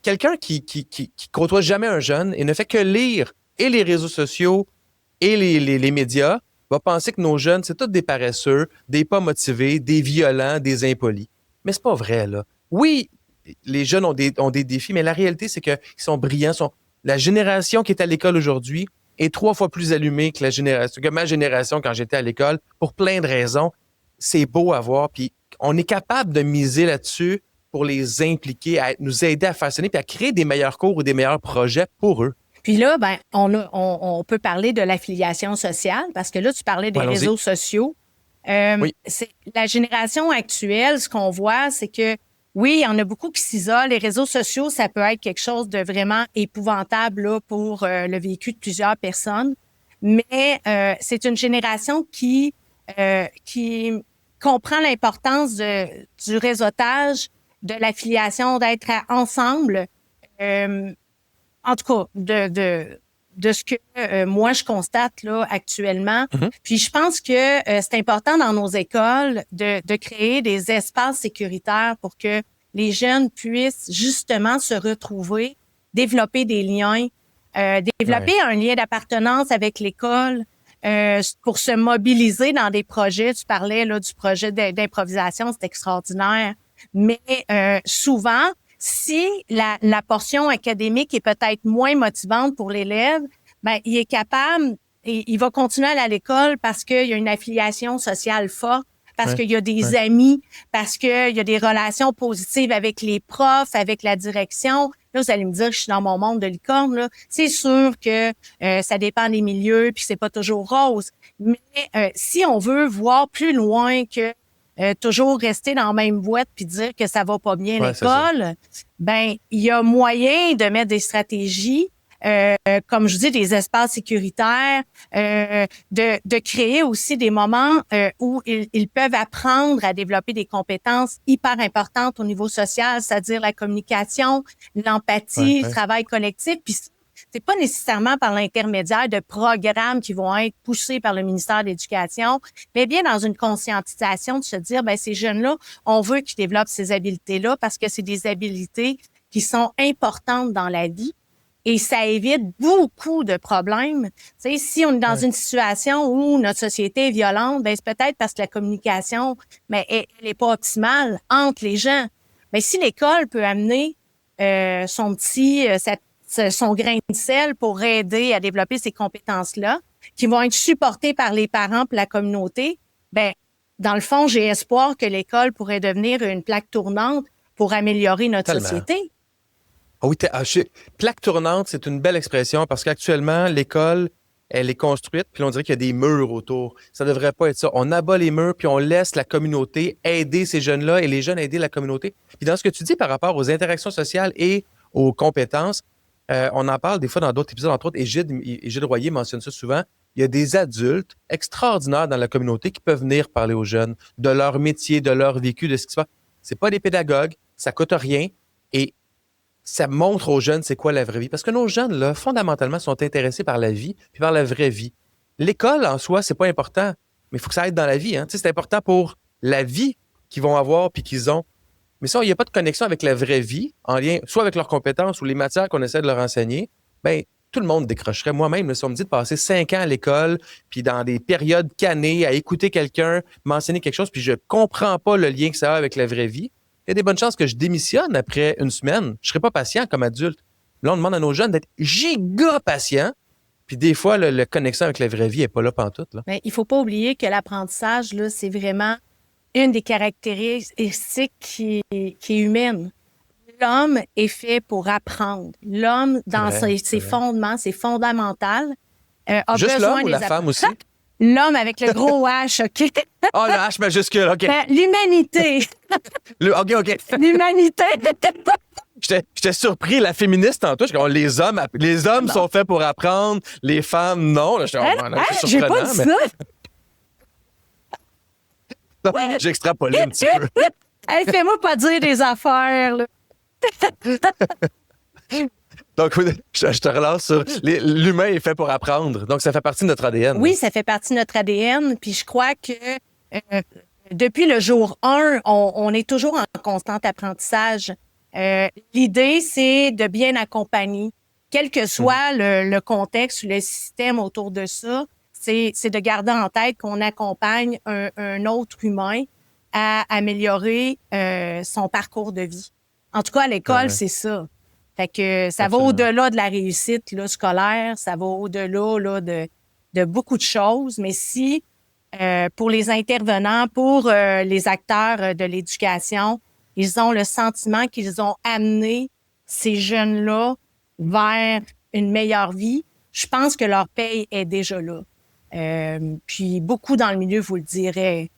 quelqu'un qui côtoie jamais un jeune et ne fait que lire et les réseaux sociaux et les médias, va penser que nos jeunes, c'est tous des paresseux, des pas motivés, des violents, des impolis. Mais c'est pas vrai, là. Oui, les jeunes ont des défis, mais la réalité, c'est qu'ils sont brillants. La génération qui est à l'école aujourd'hui est 3 fois plus allumée que ma génération quand j'étais à l'école, pour plein de raisons. C'est beau à voir, puis on est capable de miser là-dessus pour les impliquer, à nous aider à façonner, puis à créer des meilleurs cours ou des meilleurs projets pour eux. Puis là, ben, on peut parler de l'affiliation sociale, parce que là, tu parlais des réseaux sociaux. C'est la génération actuelle, ce qu'on voit, c'est que oui, il y en a beaucoup qui s'isolent. Les réseaux sociaux, ça peut être quelque chose de vraiment épouvantable là, pour le vécu de plusieurs personnes. Mais c'est une génération qui comprend l'importance du réseautage, de l'affiliation, d'être ensemble. En tout cas, de ce que moi, je constate là actuellement. Puis je pense que c'est important dans nos écoles de créer des espaces sécuritaires pour que les jeunes puissent justement se retrouver, développer des liens, développer un lien d'appartenance avec l'école pour se mobiliser dans des projets. Tu parlais là du projet d'improvisation, c'est extraordinaire. Mais souvent, si la portion académique est peut-être moins motivante pour l'élève, ben il est capable et il va continuer à aller à l'école parce qu'il y a une affiliation sociale forte, parce qu'il y a des amis, parce qu'il y a des relations positives avec les profs, avec la direction. Là, vous allez me dire que je suis dans mon monde de licorne, là. C'est sûr que ça dépend des milieux puis c'est pas toujours rose. Mais si on veut voir plus loin que toujours rester dans la même boîte puis dire que ça va pas bien l'école, ben il y a moyen de mettre des stratégies, comme je dis, des espaces sécuritaires, de créer aussi des moments où ils peuvent apprendre à développer des compétences hyper importantes au niveau social, c'est-à-dire la communication, l'empathie, le travail collectif. Puis c'est pas nécessairement par l'intermédiaire de programmes qui vont être poussés par le ministère de l'Éducation, mais bien dans une conscientisation de se dire, ben ces jeunes-là, on veut qu'ils développent ces habiletés-là parce que c'est des habiletés qui sont importantes dans la vie et ça évite beaucoup de problèmes. Tu sais, si on est dans une situation où notre société est violente, ben c'est peut-être parce que la communication, mais elle est pas optimale entre les gens. Mais si l'école peut amener son grain de sel pour aider à développer ces compétences-là, qui vont être supportées par les parents et la communauté, ben dans le fond, j'ai espoir que l'école pourrait devenir une plaque tournante pour améliorer notre société. Oui, plaque tournante, c'est une belle expression parce qu'actuellement, l'école elle est construite, puis on dirait qu'il y a des murs autour. Ça ne devrait pas être ça. On abat les murs, puis on laisse la communauté aider ces jeunes-là et les jeunes aider la communauté. Puis dans ce que tu dis par rapport aux interactions sociales et aux compétences, on en parle des fois dans d'autres épisodes, entre autres, Égide Royer mentionne ça souvent. Il y a des adultes extraordinaires dans la communauté qui peuvent venir parler aux jeunes de leur métier, de leur vécu, de ce qui se passe. C'est pas des pédagogues, ça coûte rien et ça montre aux jeunes c'est quoi la vraie vie. Parce que nos jeunes, là, fondamentalement, sont intéressés par la vie puis par la vraie vie. L'école, en soi, c'est pas important, mais il faut que ça aide dans la vie. Hein. Tu sais, c'est important pour la vie qu'ils vont avoir puis qu'ils ont. Mais ça, il n'y a pas de connexion avec la vraie vie, en lien soit avec leurs compétences ou les matières qu'on essaie de leur enseigner, bien, tout le monde décrocherait. Moi-même, là, si on me dit de passer 5 ans à l'école, puis dans des périodes cannées, à écouter quelqu'un m'enseigner quelque chose, puis je comprends pas le lien que ça a avec la vraie vie, il y a des bonnes chances que je démissionne après une semaine. Je serai pas patient comme adulte. Là, on demande à nos jeunes d'être giga patients, puis des fois, la connexion avec la vraie vie n'est pas là pantoute. Là. Mais il faut pas oublier que l'apprentissage, là, c'est vraiment une des caractéristiques qui est humaine. L'homme est fait pour apprendre. L'homme, dans ses fondements, c'est fondamental. A Juste besoin l'homme ou des la femme aussi? L'homme avec le gros H, OK? Oh, le H majuscule, OK. L'humanité. OK. L'humanité. J'étais surpris, la féministe tantôt. Les hommes sont faits pour apprendre, les femmes, non. Là, c'est j'ai pas dit ça. Non, j'ai extrapolé un petit peu. Hey, fais-moi pas dire des affaires, là. Donc, je te relance sur l'humain est fait pour apprendre. Donc, ça fait partie de notre ADN. Oui, ça fait partie de notre ADN. Puis je crois que depuis le jour 1, on est toujours en constant apprentissage. L'idée, c'est de bien accompagner. Quel que soit le contexte ou le système autour de ça, c'est de garder en tête qu'on accompagne un autre humain à améliorer son parcours de vie. En tout cas, à l'école, c'est ça. Fait que ça va au-delà de la réussite là, scolaire, ça va au-delà là, de beaucoup de choses. Mais si, pour les intervenants, pour les acteurs de l'éducation, ils ont le sentiment qu'ils ont amené ces jeunes-là vers une meilleure vie, je pense que leur paye est déjà là. Puis beaucoup dans le milieu vous le diraient.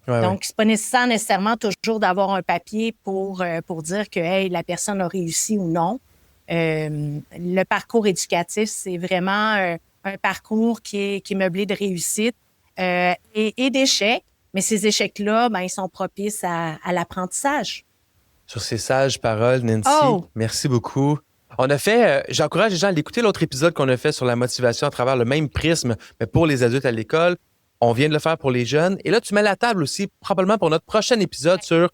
Donc, c'est pas nécessairement toujours d'avoir un papier pour dire que hey, la personne a réussi ou non. Le parcours éducatif, c'est vraiment un parcours qui est meublé de réussite et d'échecs. Mais ces échecs-là, ben, ils sont propices à l'apprentissage. Sur ces sages paroles, Nancy, merci beaucoup. On a fait, j'encourage les gens à l'écouter l'autre épisode qu'on a fait sur la motivation à travers le même prisme, mais pour les adultes à l'école. On vient de le faire pour les jeunes. Et là, tu mets la table aussi, probablement pour notre prochain épisode sur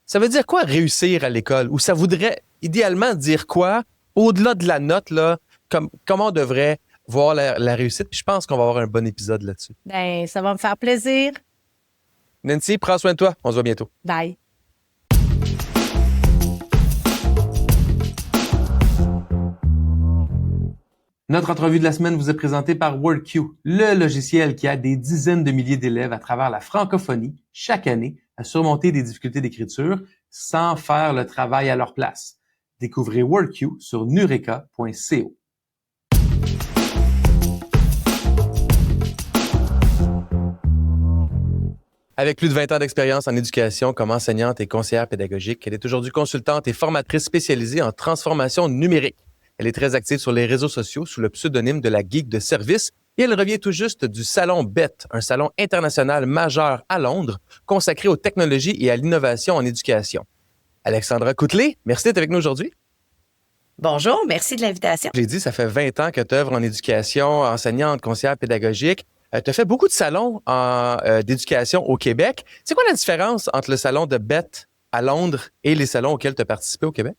ça veut dire quoi réussir à l'école? Ou ça voudrait idéalement dire quoi? Au-delà de la note, là, comment on devrait voir la réussite? Puis je pense qu'on va avoir un bon épisode là-dessus. Ben, ça va me faire plaisir. Nancy, prends soin de toi. On se voit bientôt. Bye. Notre entrevue de la semaine vous est présentée par WordQ, le logiciel qui aide des dizaines de milliers d'élèves à travers la francophonie chaque année à surmonter des difficultés d'écriture sans faire le travail à leur place. Découvrez WordQ sur nureka.co. Avec plus de 20 ans d'expérience en éducation comme enseignante et conseillère pédagogique, elle est aujourd'hui consultante et formatrice spécialisée en transformation numérique. Elle est très active sur les réseaux sociaux sous le pseudonyme de la Geek de service et elle revient tout juste du Salon BET, un salon international majeur à Londres consacré aux technologies et à l'innovation en éducation. Alexandra Coutelet, merci d'être avec nous aujourd'hui. Bonjour, merci de l'invitation. J'ai dit, ça fait 20 ans que tu œuvres en éducation, enseignante, conseillère pédagogique. Tu as fait beaucoup de salons d'éducation au Québec. C'est quoi la différence entre le salon de BET à Londres et les salons auxquels tu as participé au Québec?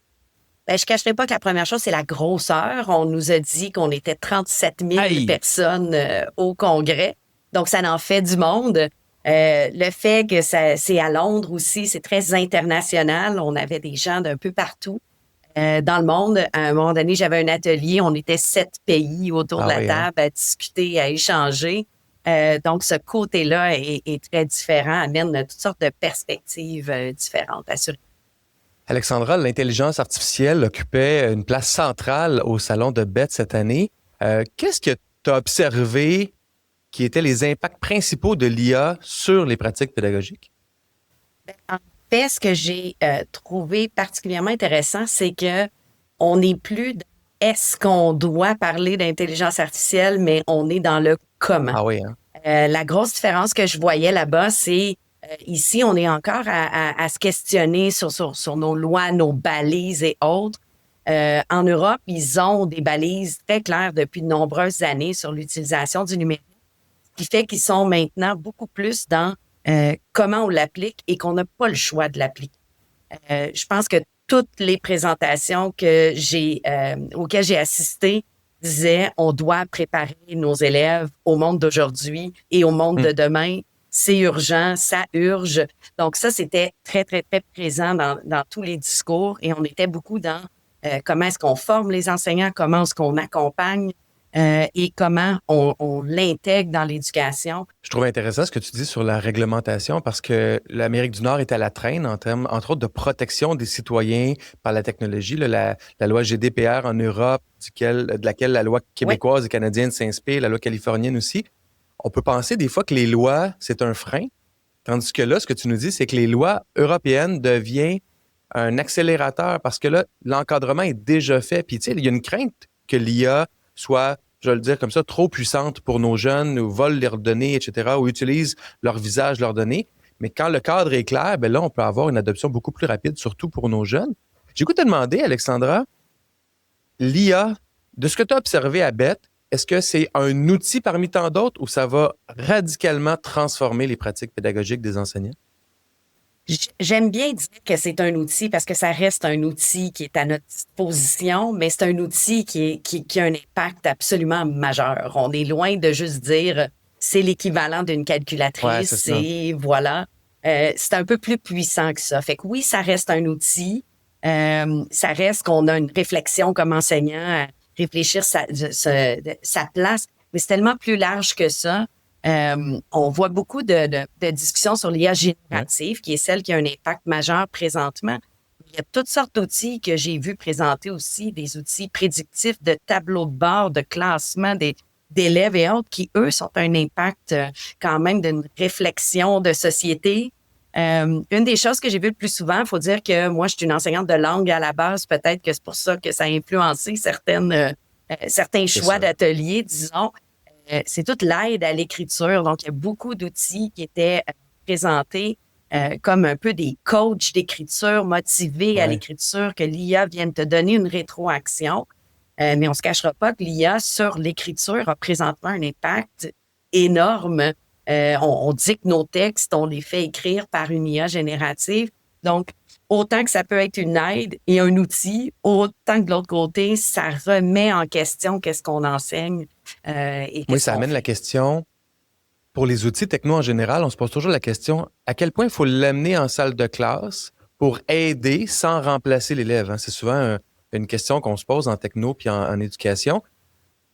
Ben, je ne cacherai pas que la première chose, c'est la grosseur. On nous a dit qu'on était 37 000 personnes au congrès. Donc, ça en fait du monde. Le fait que c'est à Londres aussi, c'est très international. On avait des gens d'un peu partout dans le monde. À un moment donné, j'avais un atelier. On était 7 pays autour de la table à discuter, à échanger. Donc, ce côté-là est très différent, amène toutes sortes de perspectives différentes, assurément. Alexandra, l'intelligence artificielle occupait une place centrale au salon de BET cette année. Qu'est-ce qui a tu as observé qui étaient les impacts principaux de l'IA sur les pratiques pédagogiques? En fait, ce que j'ai trouvé particulièrement intéressant, c'est que on n'est plus dans est-ce qu'on doit parler d'intelligence artificielle, mais on est dans le comment. Ah oui, hein? La grosse différence que je voyais là-bas, c'est ici, on est encore à se questionner sur nos lois, nos balises et autres. En Europe, ils ont des balises très claires depuis de nombreuses années sur l'utilisation du numérique, ce qui fait qu'ils sont maintenant beaucoup plus dans comment on l'applique et qu'on n'a pas le choix de l'appliquer. Je pense que toutes les présentations auxquelles j'ai assisté disaient on doit préparer nos élèves au monde d'aujourd'hui et au monde de demain. C'est urgent, ça urge. Donc ça, c'était très, très, très présent dans tous les discours et on était beaucoup dans comment est-ce qu'on forme les enseignants, comment est-ce qu'on accompagne et comment on l'intègre dans l'éducation. Je trouve intéressant ce que tu dis sur la réglementation parce que l'Amérique du Nord est à la traîne en termes, entre autres, de protection des citoyens par la technologie. Là, la loi GDPR en Europe, de laquelle la loi québécoise et canadienne s'inspire, la loi californienne aussi. On peut penser des fois que les lois, c'est un frein, tandis que là, ce que tu nous dis, c'est que les lois européennes deviennent un accélérateur parce que là, l'encadrement est déjà fait. Puis, tu sais, il y a une crainte que l'IA soit, je vais le dire comme ça, trop puissante pour nos jeunes, ou volent leurs données, etc., ou utilisent leur visage, leurs données. Mais quand le cadre est clair, ben là, on peut avoir une adoption beaucoup plus rapide, surtout pour nos jeunes. J'ai goût de te demander, Alexandra, l'IA, de ce que tu as observé à Bett, est-ce que c'est un outil parmi tant d'autres ou ça va radicalement transformer les pratiques pédagogiques des enseignants? J'aime bien dire que c'est un outil parce que ça reste un outil qui est à notre disposition, mais c'est un outil qui a un impact absolument majeur. On est loin de juste dire c'est l'équivalent d'une calculatrice, voilà. C'est un peu plus puissant que ça. Fait que oui, ça reste un outil. Ça reste qu'on a une réflexion comme enseignant à réfléchir sa place, mais c'est tellement plus large que ça. On voit beaucoup de discussions sur l'IA générative, qui est celle qui a un impact majeur présentement. Il y a toutes sortes d'outils que j'ai vus présenter aussi, des outils prédictifs de tableaux de bord, de classement d'élèves et autres, qui, eux, sont un impact quand même d'une réflexion de société. Une des choses que j'ai vues le plus souvent, il faut dire que moi, je suis une enseignante de langue à la base, peut-être que c'est pour ça que ça a influencé certains choix d'ateliers, disons. C'est toute l'aide à l'écriture. Donc, il y a beaucoup d'outils qui étaient présentés comme un peu des coachs d'écriture motivés à l'écriture, que l'IA vienne te donner une rétroaction. Mais on ne se cachera pas que l'IA sur l'écriture a présentement un impact énorme. On dit que nos textes, on les fait écrire par une IA générative. Donc, autant que ça peut être une aide et un outil, autant que de l'autre côté, ça remet en question qu'est-ce qu'on enseigne. Oui, ça amène la question, pour les outils techno en général, on se pose toujours la question, à quel point il faut l'amener en salle de classe pour aider sans remplacer l'élève? Hein? C'est souvent une question qu'on se pose en techno puis en éducation.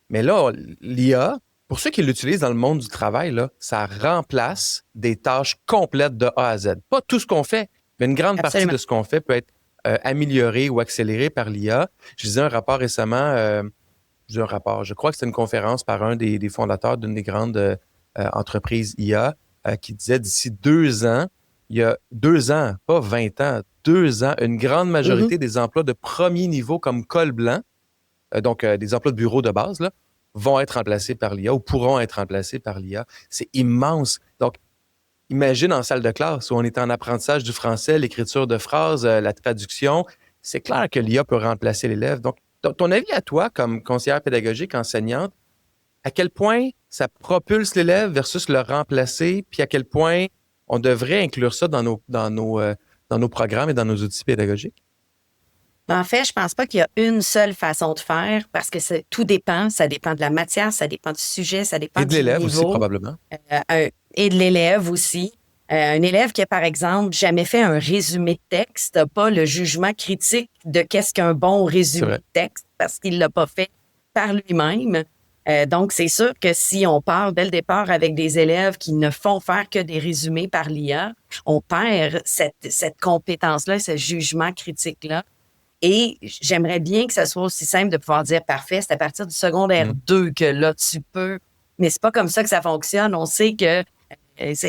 Mais là, l'IA, pour ceux qui l'utilisent dans le monde du travail, là, ça remplace des tâches complètes de A à Z. Pas tout ce qu'on fait, mais une grande partie de ce qu'on fait peut être amélioré ou accéléré par l'IA. Je lisais un rapport récemment, je crois que c'était une conférence par un des fondateurs d'une des grandes entreprises IA qui disait d'ici 2 ans, il y a 2 ans, pas 20 ans, 2 ans, une grande majorité des emplois de premier niveau comme col blanc, donc des emplois de bureau de base, là, vont être remplacés par l'IA ou pourront être remplacés par l'IA. C'est immense. Donc, imagine en salle de classe où on est en apprentissage du français, l'écriture de phrases, la traduction. C'est clair que l'IA peut remplacer l'élève. Donc, ton avis à toi, comme conseillère pédagogique, enseignante, à quel point ça propulse l'élève versus le remplacer, puis à quel point on devrait inclure ça dans nos programmes et dans nos outils pédagogiques? En fait, je pense pas qu'il y a une seule façon de faire parce que tout dépend. Ça dépend de la matière, ça dépend du sujet, ça dépend du niveau. Et de l'élève aussi, probablement. Et de l'élève aussi. Un élève qui a, par exemple, jamais fait un résumé de texte n'a pas le jugement critique de qu'est-ce qu'un bon résumé de texte parce qu'il l'a pas fait par lui-même. Donc, c'est sûr que si on part dès le départ avec des élèves qui ne font faire que des résumés par l'IA, on perd cette compétence-là, ce jugement critique-là. Et j'aimerais bien que ça soit aussi simple de pouvoir dire, parfait, c'est à partir du secondaire 2 que là, tu peux. Mais c'est pas comme ça que ça fonctionne. On sait que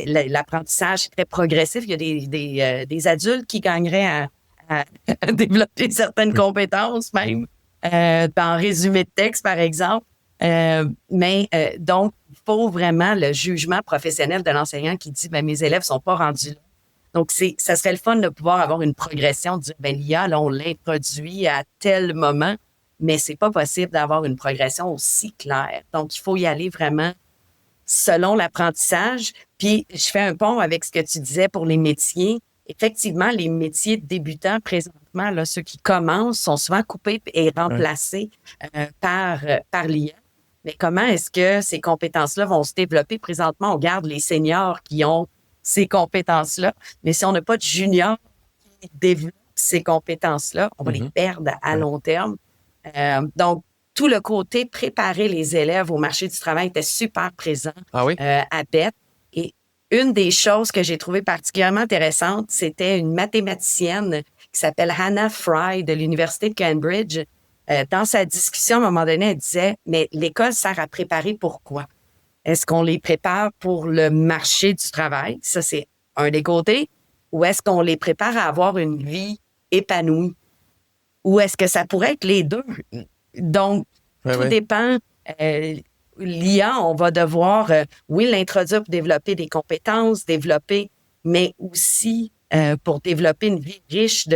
l'apprentissage est très progressif. Il y a des adultes qui gagneraient à développer certaines compétences même, en résumé de texte, par exemple. Donc, il faut vraiment le jugement professionnel de l'enseignant qui dit, mes élèves sont pas rendus là. Donc, ça serait le fun de pouvoir avoir une progression, de dire, l'IA, là, on l'introduit à tel moment, mais c'est pas possible d'avoir une progression aussi claire. Donc, il faut y aller vraiment selon l'apprentissage. Puis, je fais un pont avec ce que tu disais pour les métiers. Effectivement, les métiers débutants, présentement, là, ceux qui commencent, sont souvent coupés et remplacés par l'IA. Mais comment est-ce que ces compétences-là vont se développer? Présentement, on garde les seniors qui ont ces compétences-là. Mais si on n'a pas de juniors qui développent ces compétences-là, on va les perdre à long terme. Donc, tout le côté préparer les élèves au marché du travail était super présent à BET. Et une des choses que j'ai trouvées particulièrement intéressantes, c'était une mathématicienne qui s'appelle Hannah Fry de l'Université de Cambridge. Dans sa discussion, à un moment donné, elle disait, mais l'école sert à préparer pourquoi? Est-ce qu'on les prépare pour le marché du travail? Ça, c'est un des côtés. Ou est-ce qu'on les prépare à avoir une vie épanouie? Ou est-ce que ça pourrait être les deux? Donc, tout dépend. L'IA, on va devoir, l'introduire pour développer des compétences, mais aussi pour développer une vie riche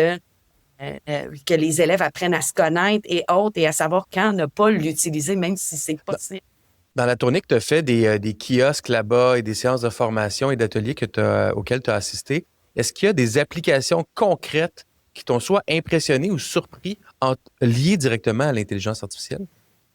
que les élèves apprennent à se connaître et autres, et à savoir quand ne pas l'utiliser, même si c'est possible. Dans la tournée que tu as fait des kiosques là-bas et des séances de formation et d'ateliers auxquels tu as assisté, est-ce qu'il y a des applications concrètes qui t'ont soit impressionné ou surpris liées directement à l'intelligence artificielle?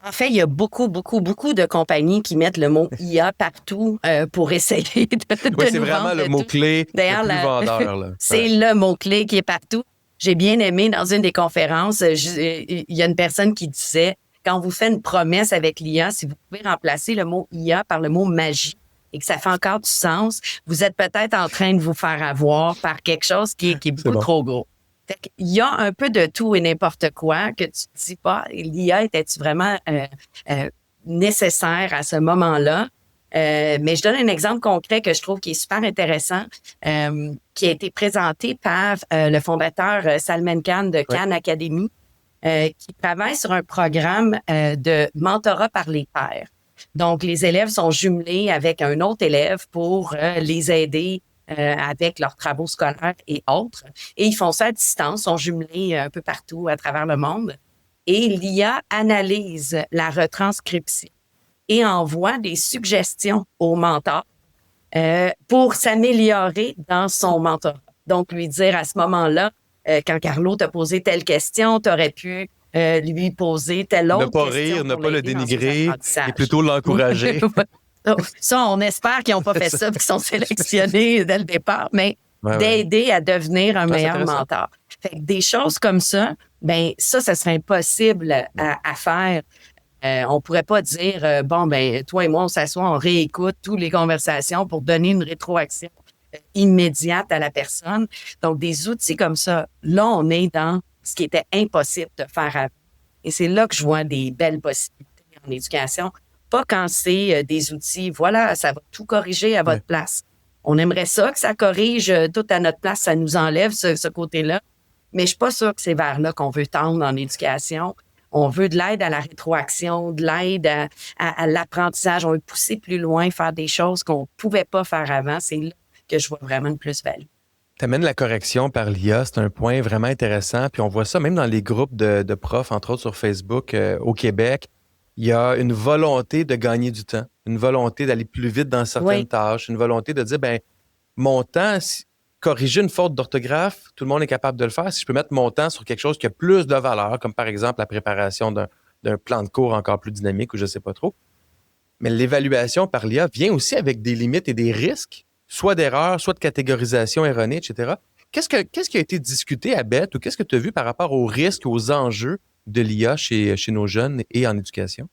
En fait, il y a beaucoup, beaucoup, beaucoup de compagnies qui mettent le mot IA partout pour essayer de c'est vraiment le mot-clé le plus vendeur. Là. C'est le mot-clé qui est partout. J'ai bien aimé, dans une des conférences, il y a une personne qui disait, quand vous faites une promesse avec l'IA, si vous pouvez remplacer le mot IA par le mot magie et que ça fait encore du sens, vous êtes peut-être en train de vous faire avoir par quelque chose qui est beaucoup trop gros. Fait qu'il y a un peu de tout et n'importe quoi que tu te dis pas, l'IA était-tu vraiment nécessaire à ce moment-là? Mais je donne un exemple concret que je trouve qui est super intéressant, qui a été présenté par le fondateur Salman Khan de Khan Academy, qui travaille sur un programme de mentorat par les pairs. Donc, les élèves sont jumelés avec un autre élève pour les aider avec leurs travaux scolaires et autres. Et ils font ça à distance, sont jumelés un peu partout à travers le monde. Et l'IA analyse la retranscription et envoie des suggestions au mentor pour s'améliorer dans son mentorat. Donc, lui dire à ce moment-là, quand Carlo t'a posé telle question, tu aurais pu lui poser telle autre question. Ne pas rire, ne pas le dénigrer et plutôt l'encourager. Ça, on espère qu'ils n'ont pas fait ça et qu'ils sont sélectionnés dès le départ, mais d'aider à devenir un meilleur mentor. Fait que des choses comme ça, ça serait impossible à faire. On pourrait pas dire, toi et moi, on s'assoit, on réécoute toutes les conversations pour donner une rétroaction immédiate à la personne. Donc, des outils comme ça, là, on est dans ce qui était impossible de faire avant. Et c'est là que je vois des belles possibilités en éducation. Pas quand c'est des outils, voilà, ça va tout corriger à votre place. On aimerait ça, que ça corrige tout à notre place, ça nous enlève ce côté-là. Mais je suis pas sûre que c'est vers là qu'on veut tendre en éducation. On veut de l'aide à la rétroaction, de l'aide à l'apprentissage. On veut pousser plus loin, faire des choses qu'on pouvait pas faire avant. C'est là que je vois vraiment une plus-value. Tu amènes la correction par l'IA, c'est un point vraiment intéressant. Puis on voit ça même dans les groupes de profs, entre autres sur Facebook au Québec. Il y a une volonté de gagner du temps, une volonté d'aller plus vite dans certaines tâches, une volonté de dire, mon temps, corriger une faute d'orthographe, tout le monde est capable de le faire. Si je peux mettre mon temps sur quelque chose qui a plus de valeur, comme par exemple la préparation d'un plan de cours encore plus dynamique ou je ne sais pas trop. Mais l'évaluation par l'IA vient aussi avec des limites et des risques, soit d'erreurs, soit de catégorisation erronée, etc. Qu'est-ce qui a été discuté à BET ou qu'est-ce que tu as vu par rapport aux risques, aux enjeux de l'IA chez nos jeunes et en éducation?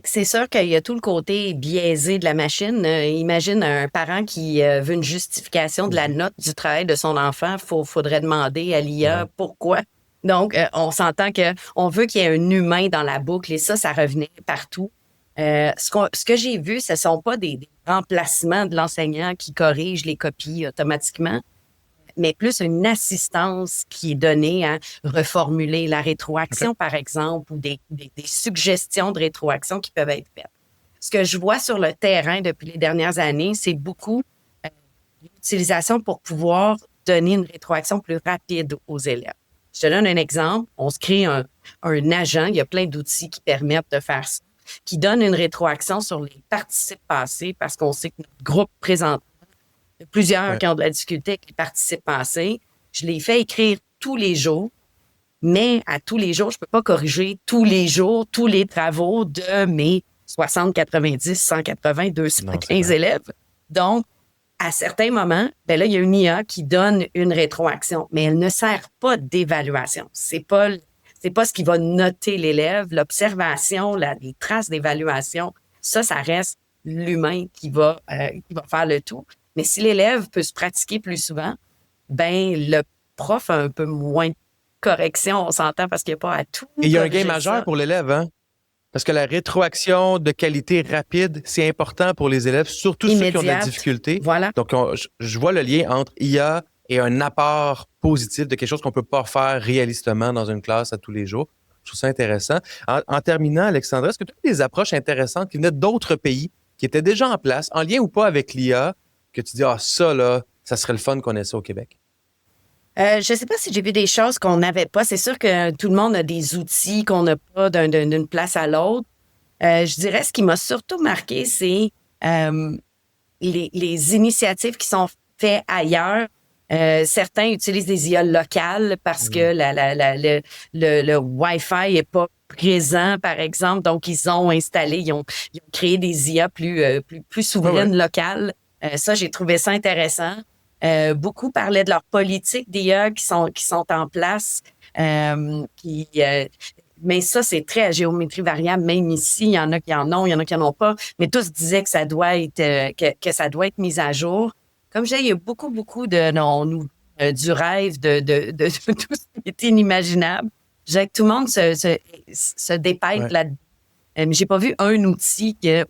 C'est sûr qu'il y a tout le côté biaisé de la machine. Imagine un parent qui veut une justification de la note du travail de son enfant. Faudrait demander à l'IA pourquoi Donc, on s'entend qu'on veut qu'il y ait un humain dans la boucle et ça revenait partout. Ce que j'ai vu, ce ne sont pas des remplacements de l'enseignant qui corrige les copies automatiquement, mais plus une assistance qui est donnée à reformuler la rétroaction, par exemple, ou des suggestions de rétroaction qui peuvent être faites. Ce que je vois sur le terrain depuis les dernières années, c'est beaucoup d'utilisation pour pouvoir donner une rétroaction plus rapide aux élèves. Je te donne un exemple. On se crée un agent. Il y a plein d'outils qui permettent de faire ça, qui donne une rétroaction sur les participes passés parce qu'on sait que notre groupe présente plusieurs qui ont de la difficulté avec les participes passés. Je les fais écrire tous les jours, mais à tous les jours, je ne peux pas corriger tous les jours tous les travaux de mes 60, 90, 180, 215 élèves. Donc, à certains moments, ben là, il y a une IA qui donne une rétroaction, mais elle ne sert pas d'évaluation. C'est pas ce qui va noter l'élève. L'observation, les traces d'évaluation, ça reste l'humain qui va faire le tout. Mais si l'élève peut se pratiquer plus souvent, ben le prof a un peu moins de correction, on s'entend, parce qu'il n'y a pas à tout. Et il y a un gain majeur pour l'élève, hein? Parce que la rétroaction de qualité rapide, c'est important pour les élèves, surtout ceux qui ont de la difficulté. Voilà. Donc, je vois le lien entre IA et un apport positif de quelque chose qu'on ne peut pas faire réalistement dans une classe à tous les jours. Je trouve ça intéressant. En terminant, Alexandra, est-ce que tu as des approches intéressantes qui venaient d'autres pays, qui étaient déjà en place, en lien ou pas avec l'IA, que tu dis, ça, là, ça serait le fun qu'on ait ça au Québec? Je ne sais pas si j'ai vu des choses qu'on n'avait pas. C'est sûr que tout le monde a des outils qu'on n'a pas d'une place à l'autre. Je dirais ce qui m'a surtout marqué, c'est les initiatives qui sont faites ailleurs. Certains utilisent des IA locales parce que le Wi-Fi n'est pas présent, par exemple. Donc, ils ont créé des IA plus souveraines locales. Ça, j'ai trouvé ça intéressant. Beaucoup parlaient de leur politique d'IA qui sont en place. Mais ça, c'est très à géométrie variable. Même ici, il y en a qui en ont, il y en a qui en ont pas. Mais tous disaient que ça doit être mis à jour. Comme je disais, il y a beaucoup du rêve, de tout ce qui est inimaginable. Je dirais que tout le monde se dépêche là-dedans. Mais j'ai pas vu un outil que,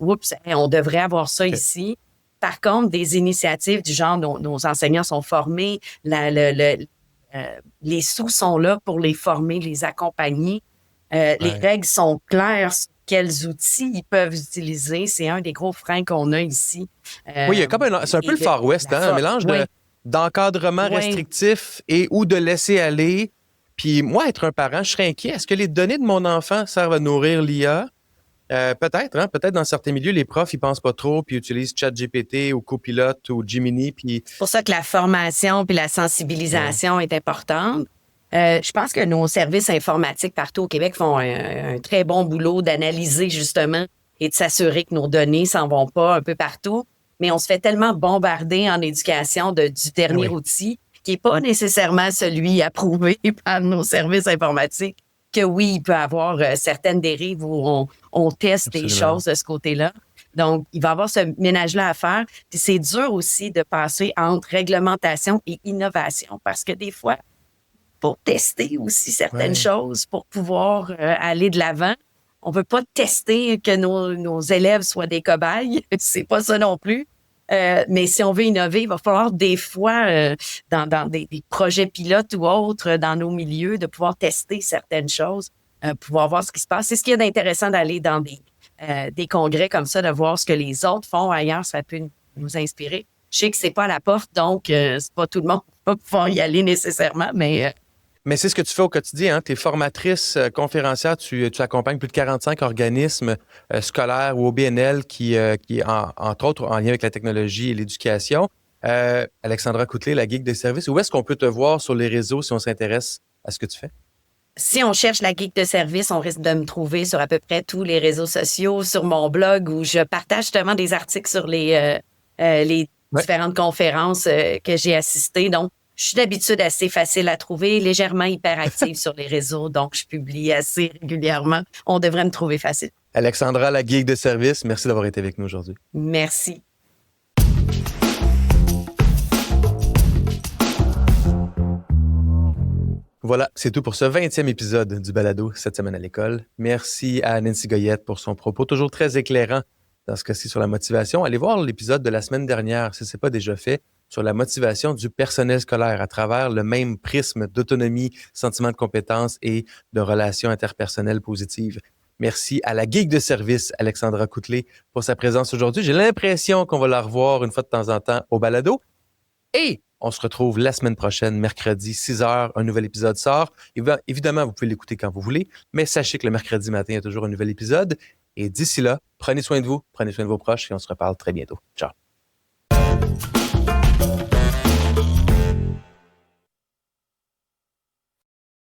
on devrait avoir ça ici. Par contre, des initiatives du genre, nos enseignants sont formés, les sous sont là pour les former, les accompagner. Les règles sont claires sur quels outils ils peuvent utiliser. C'est un des gros freins qu'on a ici. Oui, il y a c'est un peu le Far West, un mélange d'encadrement restrictif ou de laisser aller. Puis moi, être un parent, je serais inquiet. Est-ce que les données de mon enfant servent à nourrir l'IA? Peut-être dans certains milieux, les profs, ils pensent pas trop puis utilisent ChatGPT ou Copilot ou Gemini. C'est pour ça que la formation puis la sensibilisation est importante. Je pense que nos services informatiques partout au Québec font un très bon boulot d'analyser justement et de s'assurer que nos données s'en vont pas un peu partout. Mais on se fait tellement bombarder en éducation du dernier outil qui n'est pas nécessairement celui approuvé par nos services informatiques. Que oui, il peut y avoir certaines dérives où on teste des choses de ce côté-là. Donc, il va y avoir ce ménage-là à faire. Puis c'est dur aussi de passer entre réglementation et innovation parce que des fois, pour tester aussi certaines choses, pour pouvoir aller de l'avant, on ne veut pas tester que nos élèves soient des cobayes. C'est pas ça non plus. Mais si on veut innover, il va falloir des fois, dans des projets pilotes ou autres, dans nos milieux, de pouvoir tester certaines choses, pouvoir voir ce qui se passe. C'est ce qu'il y a d'intéressant d'aller dans des congrès comme ça, de voir ce que les autres font ailleurs. Ça peut nous inspirer. Je sais que c'est pas à la porte, donc c'est pas tout le monde qui va pouvoir y aller nécessairement, mais... Mais c'est ce que tu fais au quotidien. Hein? Tu es formatrice, conférencière, tu accompagnes plus de 45 organismes scolaires ou OBNL qui entre autres, en lien avec la technologie et l'éducation. Alexandra Coutelet, la geek de service, où est-ce qu'on peut te voir sur les réseaux si on s'intéresse à ce que tu fais? Si on cherche la geek de service, on risque de me trouver sur à peu près tous les réseaux sociaux, sur mon blog où je partage justement des articles sur les différentes conférences que j'ai assistées. Donc, je suis d'habitude assez facile à trouver, légèrement hyperactive sur les réseaux, donc je publie assez régulièrement. On devrait me trouver facile. Alexandra, la geek de service, merci d'avoir été avec nous aujourd'hui. Merci. Voilà, c'est tout pour ce 20e épisode du Balado cette semaine à l'école. Merci à Nancy Goyette pour son propos toujours très éclairant dans ce cas-ci sur la motivation. Allez voir l'épisode de la semaine dernière, si ce n'est pas déjà fait, sur la motivation du personnel scolaire à travers le même prisme d'autonomie, sentiment de compétence et de relations interpersonnelles positives. Merci à la geek de service, Alexandra Coutelet, pour sa présence aujourd'hui. J'ai l'impression qu'on va la revoir une fois de temps en temps au Balado. Et on se retrouve la semaine prochaine, mercredi, 6h, un nouvel épisode sort. Évidemment, vous pouvez l'écouter quand vous voulez, mais sachez que le mercredi matin, il y a toujours un nouvel épisode. Et d'ici là, prenez soin de vous, prenez soin de vos proches et on se reparle très bientôt. Ciao!